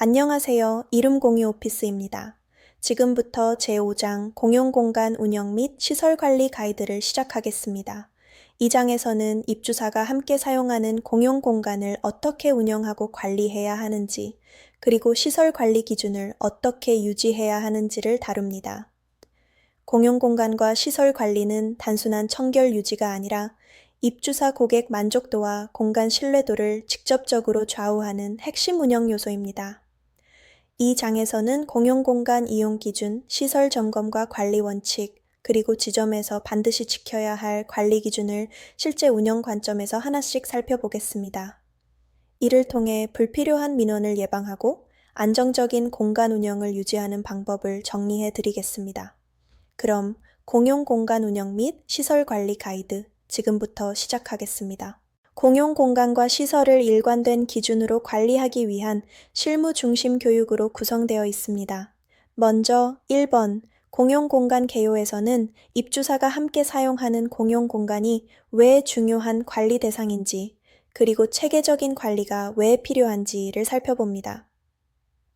안녕하세요. 이름공유오피스입니다. 지금부터 제5장 공용공간 운영 및 시설관리 가이드를 시작하겠습니다. 이 장에서는 입주사가 함께 사용하는 공용공간을 어떻게 운영하고 관리해야 하는지, 그리고 시설관리 기준을 어떻게 유지해야 하는지를 다룹니다. 공용공간과 시설관리는 단순한 청결 유지가 아니라 입주사 고객 만족도와 공간 신뢰도를 직접적으로 좌우하는 핵심 운영 요소입니다. 이 장에서는 공용공간 이용 기준, 시설 점검과 관리 원칙, 그리고 지점에서 반드시 지켜야 할 관리 기준을 실제 운영 관점에서 하나씩 살펴보겠습니다. 이를 통해 불필요한 민원을 예방하고 안정적인 공간 운영을 유지하는 방법을 정리해 드리겠습니다. 그럼 공용공간 운영 및 시설 관리 가이드, 지금부터 시작하겠습니다. 공용공간과 시설을 일관된 기준으로 관리하기 위한 실무 중심 교육으로 구성되어 있습니다. 먼저 1번, 공용공간 개요에서는 입주사가 함께 사용하는 공용공간이 왜 중요한 관리 대상인지, 그리고 체계적인 관리가 왜 필요한지를 살펴봅니다.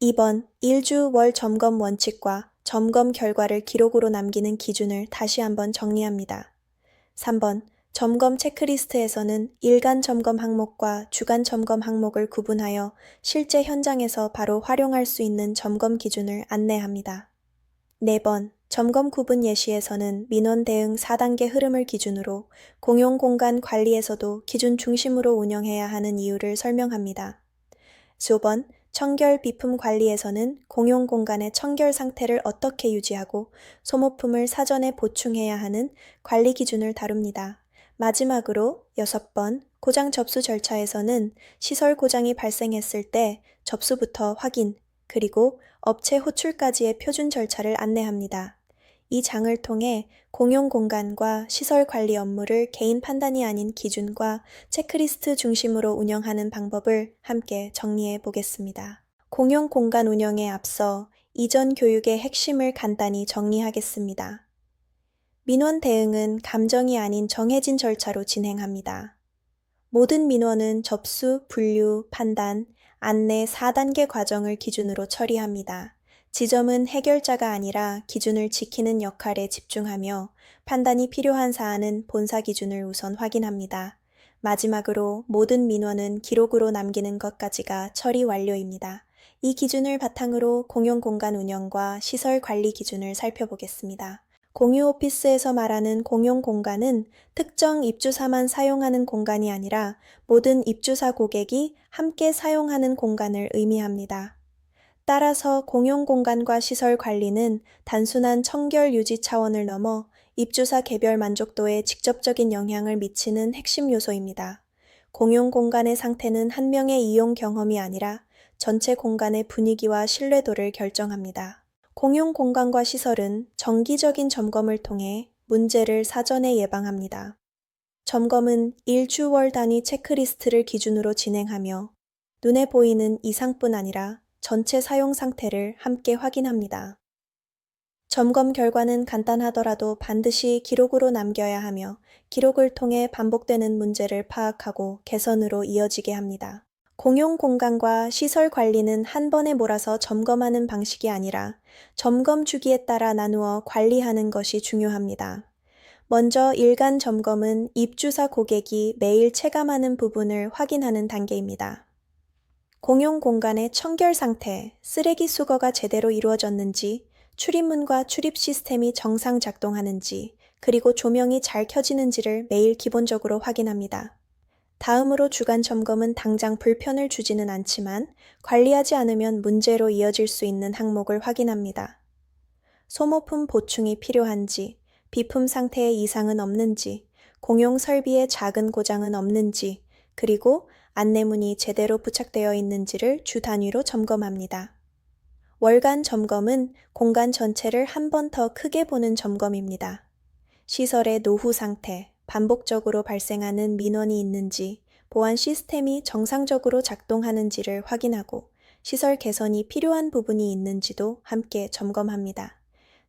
2번, 일주 월 점검 원칙과 점검 결과를 기록으로 남기는 기준을 다시 한번 정리합니다. 3번, 점검 체크리스트에서는 일간 점검 항목과 주간 점검 항목을 구분하여 실제 현장에서 바로 활용할 수 있는 점검 기준을 안내합니다. 4번, 점검 구분 예시에서는 민원 대응 4단계 흐름을 기준으로 공용공간 관리에서도 기준 중심으로 운영해야 하는 이유를 설명합니다. 5번, 청결 비품 관리에서는 공용공간의 청결 상태를 어떻게 유지하고 소모품을 사전에 보충해야 하는 관리 기준을 다룹니다. 마지막으로 6번, 고장 접수 절차에서는 시설 고장이 발생했을 때 접수부터 확인, 그리고 업체 호출까지의 표준 절차를 안내합니다. 이 장을 통해 공용공간과 시설 관리 업무를 개인 판단이 아닌 기준과 체크리스트 중심으로 운영하는 방법을 함께 정리해 보겠습니다. 공용공간 운영에 앞서 이전 교육의 핵심을 간단히 정리하겠습니다. 민원 대응은 감정이 아닌 정해진 절차로 진행합니다. 모든 민원은 접수, 분류, 판단, 안내 4단계 과정을 기준으로 처리합니다. 지점은 해결자가 아니라 기준을 지키는 역할에 집중하며 판단이 필요한 사안은 본사 기준을 우선 확인합니다. 마지막으로 모든 민원은 기록으로 남기는 것까지가 처리 완료입니다. 이 기준을 바탕으로 공용공간 운영과 시설 관리 기준을 살펴보겠습니다. 공유 오피스에서 말하는 공용공간은 특정 입주사만 사용하는 공간이 아니라 모든 입주사 고객이 함께 사용하는 공간을 의미합니다. 따라서 공용공간과 시설 관리는 단순한 청결 유지 차원을 넘어 입주사 개별 만족도에 직접적인 영향을 미치는 핵심 요소입니다. 공용공간의 상태는 한 명의 이용 경험이 아니라 전체 공간의 분위기와 신뢰도를 결정합니다. 공용공간과 시설은 정기적인 점검을 통해 문제를 사전에 예방합니다. 점검은 일주월 단위 체크리스트를 기준으로 진행하며 눈에 보이는 이상뿐 아니라 전체 사용 상태를 함께 확인합니다. 점검 결과는 간단하더라도 반드시 기록으로 남겨야 하며 기록을 통해 반복되는 문제를 파악하고 개선으로 이어지게 합니다. 공용공간과 시설 관리는 한 번에 몰아서 점검하는 방식이 아니라 점검 주기에 따라 나누어 관리하는 것이 중요합니다. 먼저 일간 점검은 입주사 고객이 매일 체감하는 부분을 확인하는 단계입니다. 공용공간의 청결 상태, 쓰레기 수거가 제대로 이루어졌는지, 출입문과 출입 시스템이 정상 작동하는지, 그리고 조명이 잘 켜지는지를 매일 기본적으로 확인합니다. 다음으로 주간 점검은 당장 불편을 주지는 않지만 관리하지 않으면 문제로 이어질 수 있는 항목을 확인합니다. 소모품 보충이 필요한지, 비품 상태에 이상은 없는지, 공용 설비에 작은 고장은 없는지, 그리고 안내문이 제대로 부착되어 있는지를 주 단위로 점검합니다. 월간 점검은 공간 전체를 한 번 더 크게 보는 점검입니다. 시설의 노후 상태, 반복적으로 발생하는 민원이 있는지, 보안 시스템이 정상적으로 작동하는지를 확인하고 시설 개선이 필요한 부분이 있는지도 함께 점검합니다.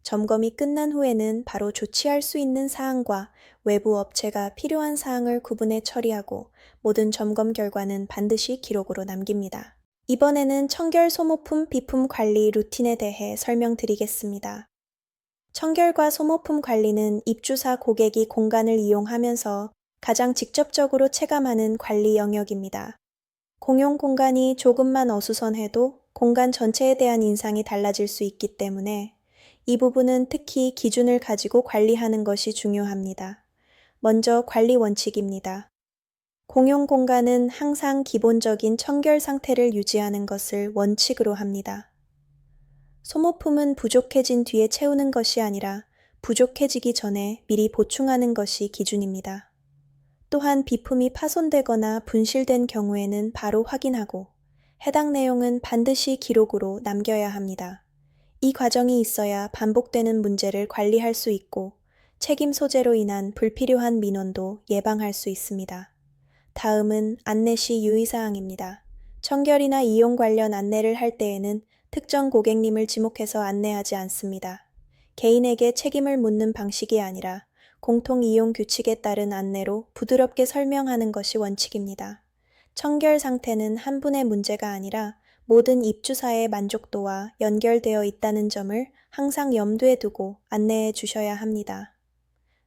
점검이 끝난 후에는 바로 조치할 수 있는 사항과 외부 업체가 필요한 사항을 구분해 처리하고 모든 점검 결과는 반드시 기록으로 남깁니다. 이번에는 청결 소모품 비품 관리 루틴에 대해 설명드리겠습니다. 청결과 소모품 관리는 입주사 고객이 공간을 이용하면서 가장 직접적으로 체감하는 관리 영역입니다. 공용 공간이 조금만 어수선해도 공간 전체에 대한 인상이 달라질 수 있기 때문에 이 부분은 특히 기준을 가지고 관리하는 것이 중요합니다. 먼저 관리 원칙입니다. 공용 공간은 항상 기본적인 청결 상태를 유지하는 것을 원칙으로 합니다. 소모품은 부족해진 뒤에 채우는 것이 아니라 부족해지기 전에 미리 보충하는 것이 기준입니다. 또한 비품이 파손되거나 분실된 경우에는 바로 확인하고 해당 내용은 반드시 기록으로 남겨야 합니다. 이 과정이 있어야 반복되는 문제를 관리할 수 있고 책임 소재로 인한 불필요한 민원도 예방할 수 있습니다. 다음은 안내 시 유의사항입니다. 청결이나 이용 관련 안내를 할 때에는 특정 고객님을 지목해서 안내하지 않습니다. 개인에게 책임을 묻는 방식이 아니라 공통 이용 규칙에 따른 안내로 부드럽게 설명하는 것이 원칙입니다. 청결 상태는 한 분의 문제가 아니라 모든 입주사의 만족도와 연결되어 있다는 점을 항상 염두에 두고 안내해 주셔야 합니다.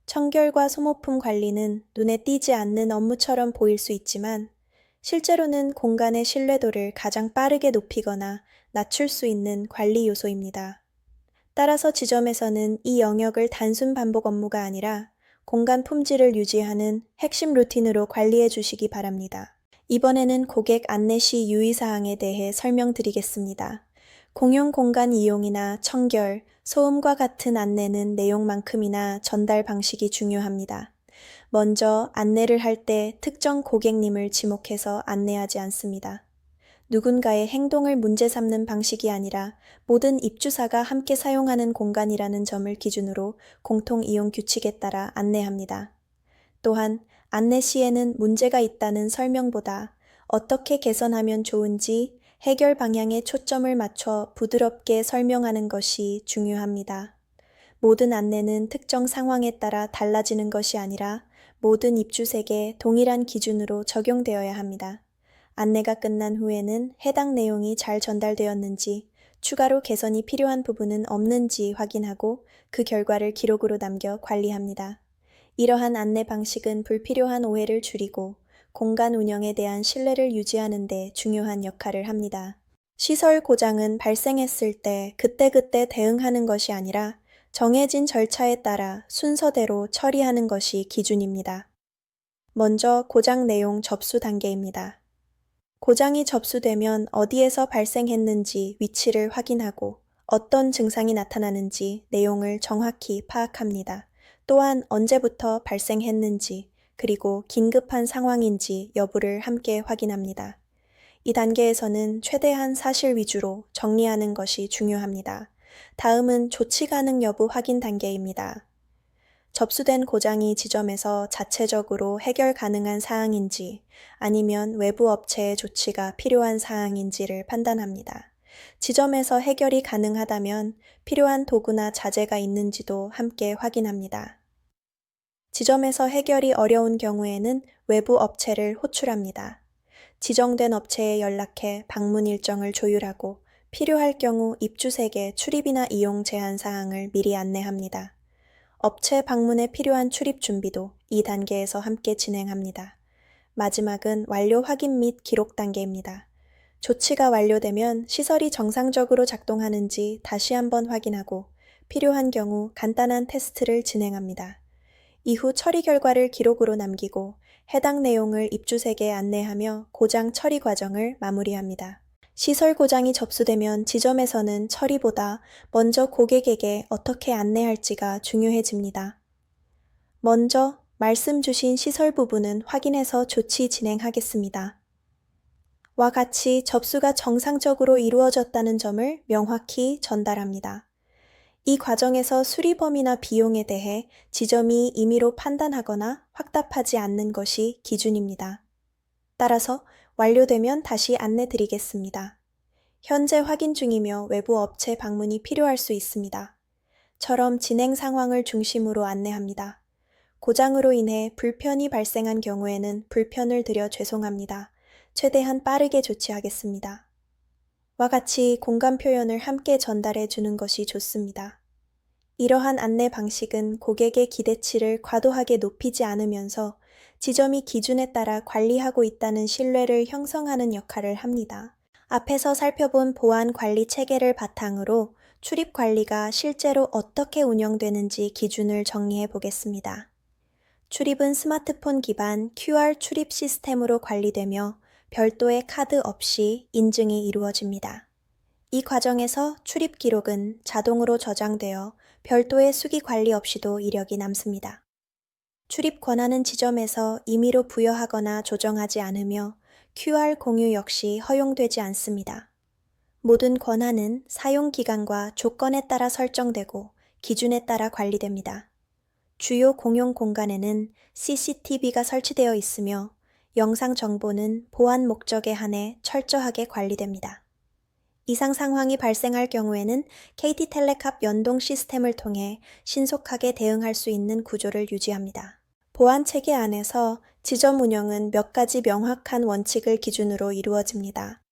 청결과 소모품 관리는 눈에 띄지 않는 업무처럼 보일 수 있지만 실제로는 공간의 신뢰도를 가장 빠르게 높이거나 낮출 수 있는 관리 요소입니다. 따라서 지점에서는 이 영역을 단순 반복 업무가 아니라 공간 품질을 유지하는 핵심 루틴으로 관리해 주시기 바랍니다. 이번에는 고객 안내 시 유의사항에 대해 설명드리겠습니다. 공용 공간 이용이나 청결, 소음과 같은 안내는 내용만큼이나 전달 방식이 중요합니다. 먼저 안내를 할 때 특정 고객님을 지목해서 안내하지 않습니다. 누군가의 행동을 문제 삼는 방식이 아니라 모든 입주사가 함께 사용하는 공간이라는 점을 기준으로 공통 이용 규칙에 따라 안내합니다. 또한 안내 시에는 문제가 있다는 설명보다 어떻게 개선하면 좋은지 해결 방향에 초점을 맞춰 부드럽게 설명하는 것이 중요합니다. 모든 안내는 특정 상황에 따라 달라지는 것이 아니라 모든 입주색에 동일한 기준으로 적용되어야 합니다. 안내가 끝난 후에는 해당 내용이 잘 전달되었는지, 추가로 개선이 필요한 부분은 없는지 확인하고 그 결과를 기록으로 남겨 관리합니다. 이러한 안내 방식은 불필요한 오해를 줄이고 공간 운영에 대한 신뢰를 유지하는 데 중요한 역할을 합니다. 시설 고장은 발생했을 때 그때그때 대응하는 것이 아니라 정해진 절차에 따라 순서대로 처리하는 것이 기준입니다. 먼저 고장 내용 접수 단계입니다. 고장이 접수되면 어디에서 발생했는지 위치를 확인하고 어떤 증상이 나타나는지 내용을 정확히 파악합니다. 또한 언제부터 발생했는지 그리고 긴급한 상황인지 여부를 함께 확인합니다. 이 단계에서는 최대한 사실 위주로 정리하는 것이 중요합니다. 다음은 조치 가능 여부 확인 단계입니다. 접수된 고장이 지점에서 자체적으로 해결 가능한 사항인지 아니면 외부 업체의 조치가 필요한 사항인지를 판단합니다. 지점에서 해결이 가능하다면 필요한 도구나 자재가 있는지도 함께 확인합니다. 지점에서 해결이 어려운 경우에는 외부 업체를 호출합니다. 지정된 업체에 연락해 방문 일정을 조율하고 필요할 경우 입주색의 출입이나 이용 제한 사항을 미리 안내합니다. 업체 방문에 필요한 출입 준비도 이 단계에서 함께 진행합니다. 마지막은 완료 확인 및 기록 단계입니다. 조치가 완료되면 시설이 정상적으로 작동하는지 다시 한번 확인하고 필요한 경우 간단한 테스트를 진행합니다. 이후 처리 결과를 기록으로 남기고 해당 내용을 입주색에 안내하며 고장 처리 과정을 마무리합니다. 시설 고장이 접수되면 지점에서는 처리보다 먼저 고객에게 어떻게 안내할지가 중요해집니다. 먼저 말씀 주신 시설 부분은 확인해서 조치 진행하겠습니다. 와 같이 접수가 정상적으로 이루어졌다는 점을 명확히 전달합니다. 이 과정에서 수리범위나 비용에 대해 지점이 임의로 판단하거나 확답하지 않는 것이 기준입니다. 따라서 완료되면 다시 안내 드리겠습니다. 현재 확인 중이며 외부 업체 방문이 필요할 수 있습니다. 처럼 진행 상황을 중심으로 안내합니다. 고장으로 인해 불편이 발생한 경우에는 불편을 드려 죄송합니다. 최대한 빠르게 조치하겠습니다. 와 같이 공감 표현을 함께 전달해 주는 것이 좋습니다. 이러한 안내 방식은 고객의 기대치를 과도하게 높이지 않으면서 지점이 기준에 따라 관리하고 있다는 신뢰를 형성하는 역할을 합니다. 앞에서 살펴본 보안 관리 체계를 바탕으로 출입 관리가 실제로 어떻게 운영되는지 기준을 정리해 보겠습니다. 출입은 스마트폰 기반 QR 출입 시스템으로 관리되며 별도의 카드 없이 인증이 이루어집니다. 이 과정에서 출입 기록은 자동으로 저장되어 별도의 수기 관리 없이도 이력이 남습니다. 출입 권한은 지점에서 임의로 부여하거나 조정하지 않으며 QR 공유 역시 허용되지 않습니다. 모든 권한은 사용 기간과 조건에 따라 설정되고 기준에 따라 관리됩니다. 주요 공용 공간에는 CCTV가 설치되어 있으며 영상 정보는 보안 목적에 한해 철저하게 관리됩니다. 이상 상황이 발생할 경우에는 KT텔레캅 연동 시스템을 통해 신속하게 대응할 수 있는 구조를 유지합니다. 보안 체계 안에서 지점 운영은 몇 가지 명확한 원칙을 기준으로 이루어집니다.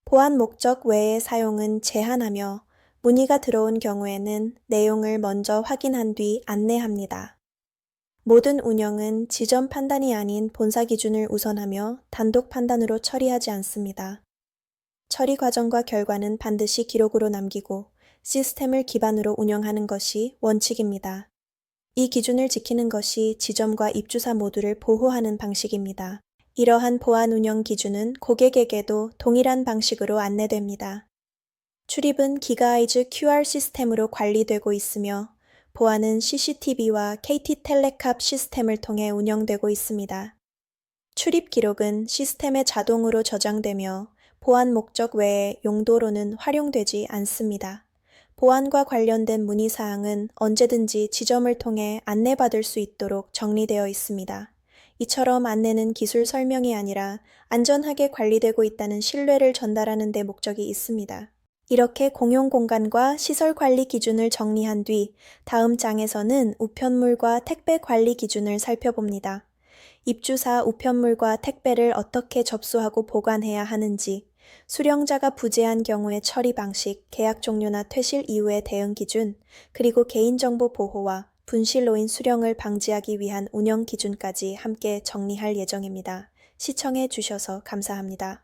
보안 목적 외의 사용은 제한하며 문의가 들어온 경우에는 내용을 먼저 확인한 뒤 안내합니다. 모든 운영은 지점 판단이 아닌 본사 기준을 우선하며 단독 판단으로 처리하지 않습니다. 처리 과정과 결과는 반드시 기록으로 남기고 시스템을 기반으로 운영하는 것이 원칙입니다. 이 기준을 지키는 것이 지점과 입주사 모두를 보호하는 방식입니다. 이러한 보안 운영 기준은 고객에게도 동일한 방식으로 안내됩니다. 출입은 기가아이즈 QR 시스템으로 관리되고 있으며 보안은 CCTV와 KT텔레캅 시스템을 통해 운영되고 있습니다. 출입 기록은 시스템에 자동으로 저장되며 보안 목적 외의 용도로는 활용되지 않습니다. 보안과 관련된 문의사항은 언제든지 지점을 통해 안내받을 수 있도록 정리되어 있습니다. 이처럼 안내는 기술 설명이 아니라 안전하게 관리되고 있다는 신뢰를 전달하는 데 목적이 있습니다. 이렇게 공용 공간과 시설 관리 기준을 정리한 뒤 다음 장에서는 우편물과 택배 관리 기준을 살펴봅니다. 입주사 우편물과 택배를 어떻게 접수하고 보관해야 하는지, 수령자가 부재한 경우의 처리 방식, 계약 종료나 퇴실 이후의 대응 기준, 그리고 개인정보 보호와 분실로인 수령을 방지하기 위한 운영 기준까지 함께 정리할 예정입니다. 시청해 주셔서 감사합니다.